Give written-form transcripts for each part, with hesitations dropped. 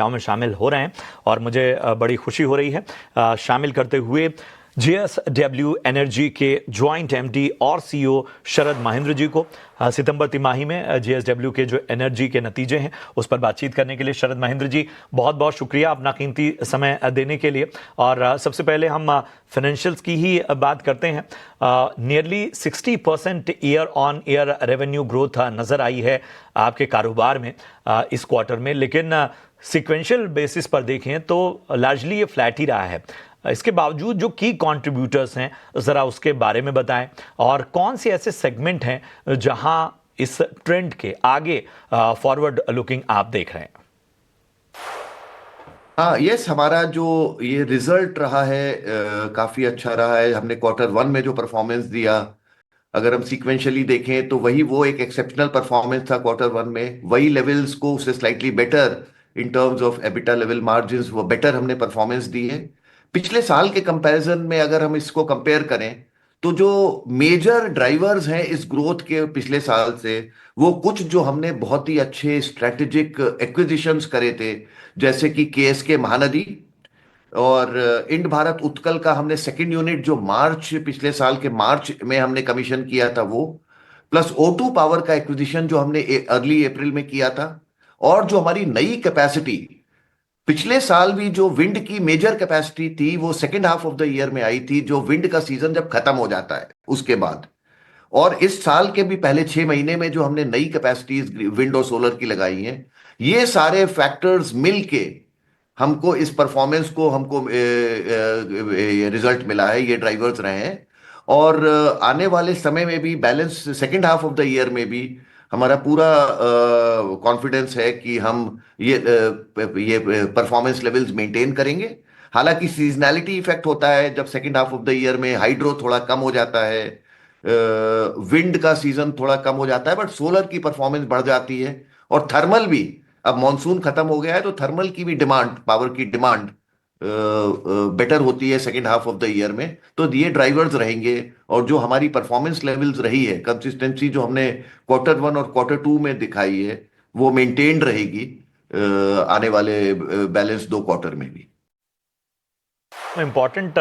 में शामिल हो रहे हैं और मुझे बड़ी खुशी हो रही है शामिल करते हुए JSW एनर्जी के ज्वाइंट एमडी और सीईओ शरद महेंद्र जी को। सितंबर तिमाही में JSW के जो एनर्जी के नतीजे हैं उस पर बातचीत करने के लिए शरद महेंद्र जी बहुत बहुत शुक्रिया अपना कीमती समय देने के लिए। और सबसे पहले हम फाइनेंशियल्स की ही बात करते हैं। Nearly 60% year on year revenue growth नज़र आई है आपके कारोबार में इस क्वार्टर में, लेकिन सिक्वेंशियल बेसिस पर देखें तो लार्जली ये फ्लैट ही रहा है। इसके बावजूद जो की कंट्रीब्यूटर्स हैं ज़रा उसके बारे में बताएं और कौन से ऐसे सेगमेंट हैं जहां इस ट्रेंड के आगे फॉरवर्ड लुकिंग आप देख रहे हैं। हाँ, यस, हमारा जो ये रिजल्ट रहा है काफी अच्छा रहा है। हमने क्वार्टर वन में जो परफॉर्मेंस दिया, अगर हम सीक्वेंशियली देखें तो वही वो एक एक्सेप्शनल परफॉर्मेंस था क्वार्टर वन में। वही लेवल्स को उससे slightly better in terms of EBITDA level margins, वो बेटर हमने परफॉर्मेंस दी है पिछले साल के कंपैरिजन में। अगर हम इसको कंपेयर करें तो जो मेजर ड्राइवर्स हैं इस ग्रोथ के पिछले साल से, वो कुछ जो हमने बहुत ही अच्छे स्ट्रेटेजिक एक्विजिशंस करे थे, जैसे कि KSK महानदी और इंड भारत उत्कल का हमने सेकंड यूनिट जो पिछले साल के मार्च में हमने कमीशन किया था वो, प्लस O2 पावर का एक्विजिशन जो हमने अर्ली अप्रैल में किया था। और जो हमारी नई कैपेसिटी पिछले साल भी जो विंड की मेजर कैपेसिटी थी वो second half of the year में आई थी, जो विंड का सीजन जब खत्म हो जाता है उसके बाद। और इस साल के भी पहले 6 महीने में जो हमने नई कैपेसिटीज विंड और सोलर की लगाई हैं, ये सारे फैक्टर्स मिलके हमको इस परफॉर्मेंस को हमको रिजल्ट मिला है, ये ड्राइवर्स रहे हैं। और आने वाले समय में भी balance second half of the year में भी हमारा पूरा कॉन्फिडेंस है कि हम ये परफॉर्मेंस लेवल्स मेंटेन करेंगे। हालांकि सीजनैलिटी इफेक्ट होता है, जब second half of the year में हाइड्रो थोड़ा कम हो जाता है, विंड का सीजन थोड़ा कम हो जाता है, बट सोलर की परफॉर्मेंस बढ़ जाती है। और थर्मल भी, अब मॉनसून खत्म हो गया है तो थर्मल की भी डिमांड, पावर की डिमांड बेटर होती है second half of the year में। तो ये ड्राइवर्स रहेंगे। और जो हमारी परफॉर्मेंस लेवल्स रही है, कंसिस्टेंसी जो हमने क्वार्टर वन और क्वार्टर टू में दिखाई है, वो मेंटेन रहेगी आने वाले बैलेंस 2 क्वार्टर में भी। इम्पॉर्टेंट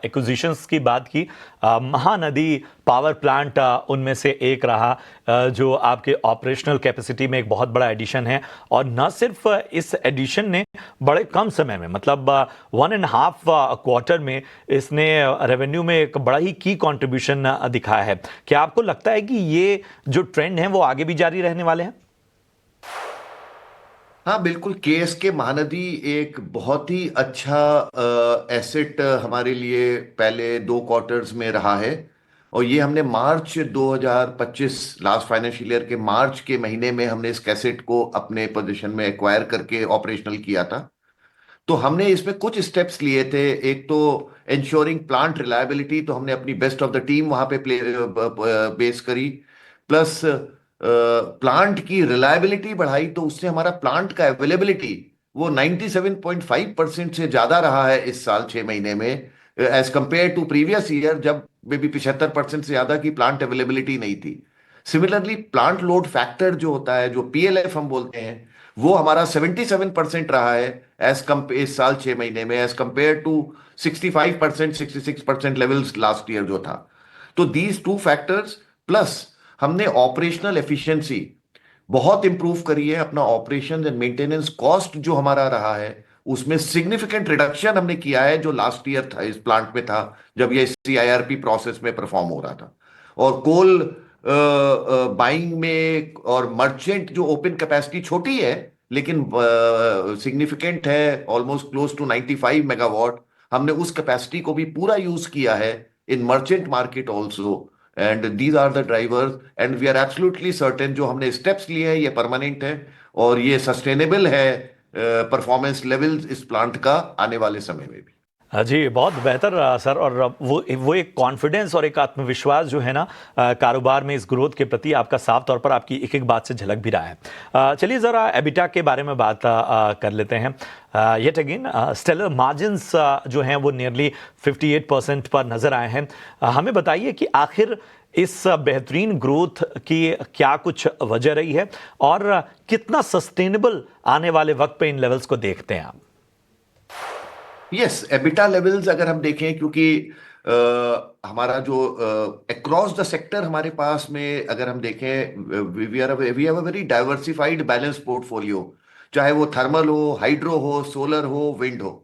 एक्विजिशंस की बात की, महानदी पावर प्लांट उनमें से एक रहा जो आपके ऑपरेशनल कैपेसिटी में एक बहुत बड़ा एडिशन है। और न सिर्फ इस एडिशन ने बड़े कम समय में, मतलब 1.5 क्वार्टर में इसने रेवेन्यू में एक बड़ा ही की कंट्रीब्यूशन दिखाया है। क्या आपको लगता है कि ये जो ट्रेंड है वो आगे भी जारी रहने वाले हैं? हाँ बिल्कुल, KSK महानदी एक बहुत ही अच्छा एसेट हमारे लिए पहले 2 क्वार्टर्स में रहा है। और ये हमने मार्च 2025 लास्ट फाइनेंशियल ईयर के मार्च के महीने में हमने इस एसेट को अपने पोजीशन में एक्वायर करके ऑपरेशनल किया था। तो हमने इसमें कुछ स्टेप्स लिए थे। एक तो इंश्योरिंग प्लांट रिलायबिलिटी, तो हमने अपनी बेस्ट ऑफ द टीम वहां पे बेस करी, प्लस प्लांट की रिलायबिलिटी बढ़ाई। तो उससे हमारा प्लांट का अवेलेबिलिटी वो 97.5% से ज्यादा रहा है इस साल 6 महीने में, as compared to previous year जब मे बी 75% से ज्यादा की प्लांट अवेलेबिलिटी नहीं थी। सिमिलरली प्लांट लोड फैक्टर जो होता है, जो PLF हम बोलते हैं, वो हमारा 77% रहा है इस साल 6 महीने में, as compared to 65% 66% levels last year जो था। तो दीज टू फैक्टर्स प्लस हमने ऑपरेशनल एफिशिएंसी बहुत इंप्रूव करी है। अपना ऑपरेशन एंड मेंटेनेंस कॉस्ट जो हमारा रहा है उसमें सिग्निफिकेंट रिडक्शन हमने किया है, जो लास्ट ईयर था इस प्लांट में था जब ये CIRP प्रोसेस में परफॉर्म हो रहा था। और कोल बाइंग में और मर्चेंट जो ओपन कैपेसिटी छोटी है लेकिन सिग्निफिकेंट है, ऑलमोस्ट क्लोज टू 95 मेगावाट, हमने उस कैपेसिटी को भी पूरा यूज किया है in merchant market also. And these are the drivers and we are absolutely certain जो हमने स्टेप्स लिए हैं ये परमानेंट है और ये सस्टेनेबल है परफॉर्मेंस लेवल्स इस प्लांट का आने वाले समय में भी। जी बहुत बेहतर सर। और वो एक कॉन्फिडेंस और एक आत्मविश्वास जो है ना कारोबार में इस ग्रोथ के प्रति आपका साफ तौर पर आपकी एक एक बात से झलक भी रहा है। चलिए ज़रा एबिटा के बारे में बात कर लेते हैं। येट अगेन स्टेलर मार्जिन्स जो हैं वो नियरली 58% पर नज़र आए हैं। हमें बताइए कि आखिर इस बेहतरीन ग्रोथ की क्या कुछ वजह रही है और कितना सस्टेनेबल आने वाले वक्त पे इन लेवल्स को देखते हैं आप? यस, एबिटा लेवल्स अगर हम देखें, क्योंकि हमारा जो अक्रॉस द सेक्टर हमारे पास में अगर हम देखें, we have a very diversified balance portfolio, चाहे वो थर्मल हो, हाइड्रो हो, सोलर हो, विंड हो।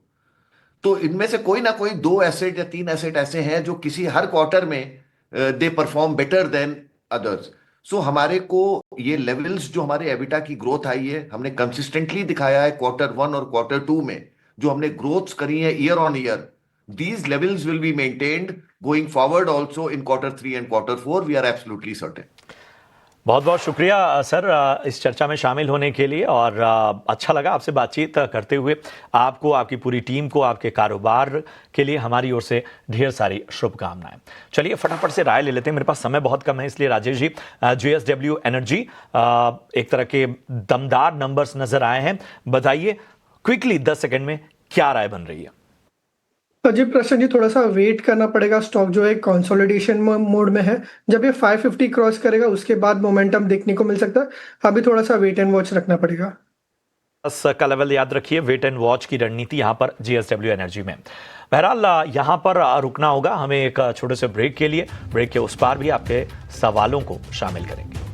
तो इनमें से कोई ना कोई दो एसेट या तीन एसेट ऐसे हैं जो किसी हर क्वार्टर में they perform better than others. So हमारे को ये लेवल्स जो हमारे एबिटा की ग्रोथ आई है, हमने कंसिस्टेंटली दिखाया है क्वार्टर वन और क्वार्टर टू में जो हमने ग्रोथ्स करी है year on year. These levels will be maintained going forward also in quarter three and quarter four, we are absolutely certain. बहुत बहुत शुक्रिया सर इस चर्चा में शामिल होने के लिए, और अच्छा लगा आपसे बातचीत करते हुए। आपको, आपकी पूरी टीम को, आपके कारोबार के लिए हमारी ओर से ढेर सारी शुभकामनाएं। चलिए फटाफट से राय ले लेते हैं, मेरे पास समय बहुत कम है, इसलिए राजेश जी, JSW एनर्जी एक तरह के दमदार नंबर्स नजर आए हैं, बताइए क्विकली 10 सेकेंड में क्या राय बन रही है? अजय प्रसन्न जी, थोड़ा सा वेट करना पड़ेगा। स्टॉक जो है कंसोलिडेशन मोड में है। जब ये 550 क्रॉस करेगा उसके बाद मोमेंटम देखने को मिल सकता है। अभी थोड़ा सा वेट एंड वॉच रखना पड़ेगा। बस का लेवल याद रखिए, वेट एंड वॉच की रणनीति यहां पर JSW एनर्जी में। बहरहाल यहां पर रुकना होगा हमें एक छोटे से ब्रेक के लिए। ब्रेक के उस पार भी आपके सवालों को शामिल करेंगे।